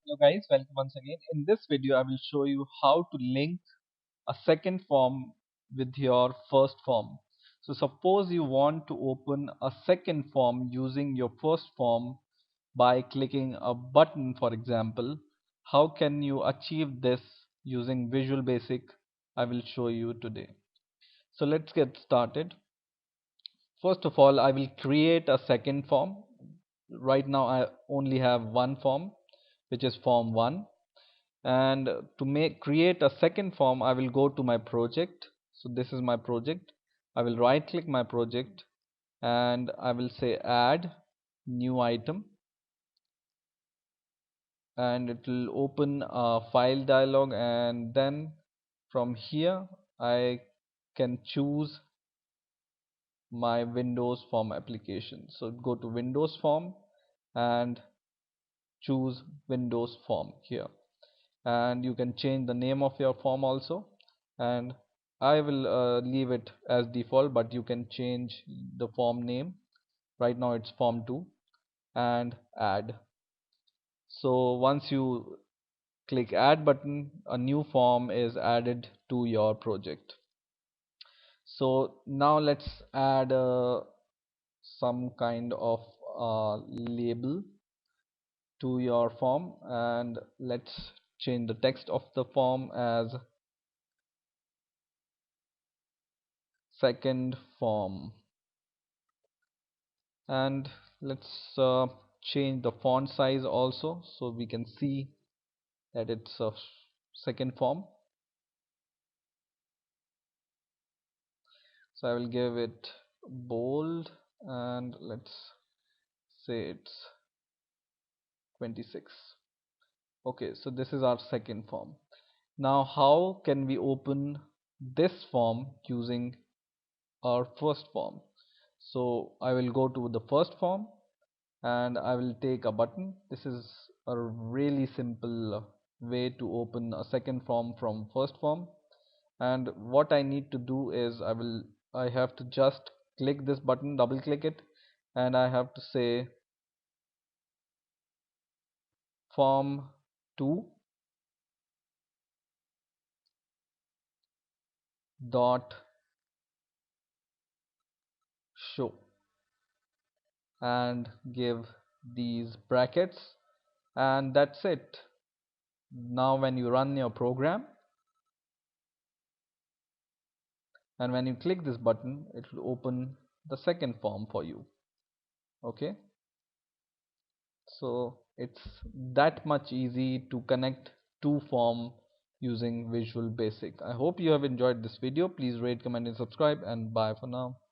Hello guys, welcome once again. In this video, I will show you how to link a second form with your first form. So suppose you want to open a second form using your first form by clicking a button, for example. How can you achieve this using Visual Basic? I will show you today. So let's get started. First of all, I will create a second form. Right now I only have one form, which is form 1. And to make create a second form, I will go to my project. So this is my project. I will right click my project and I will say add new item, and it will open a file dialog, and then from here I can choose my Windows form application. So go to Windows form and choose Windows form here, and you can change the name of your form also, and I will leave it as default, but you can change the form name. Right now it's form 2, and add. So once you click add button, a new form is added to your project. So now let's add some kind of label to your form, and let's change the text of the form as second form, and let's change the font size also so we can see that it's a second form. So I will give it bold, and let's say it's 26. Okay, so this is our second form. Now how can we open this form using our first form? So I will go to the first form and I will take a button. This is a really simple way to open a second form from first form. And what I need to do is I have to just click this button, double click it, and I have to say form 2 dot show and give these brackets, and that's it. Now when you run your program and when you click this button, it will open the second form for you. Okay, so it's that much easy to connect two form using Visual Basic. I hope you have enjoyed this video. Please rate, comment and subscribe, and bye for now.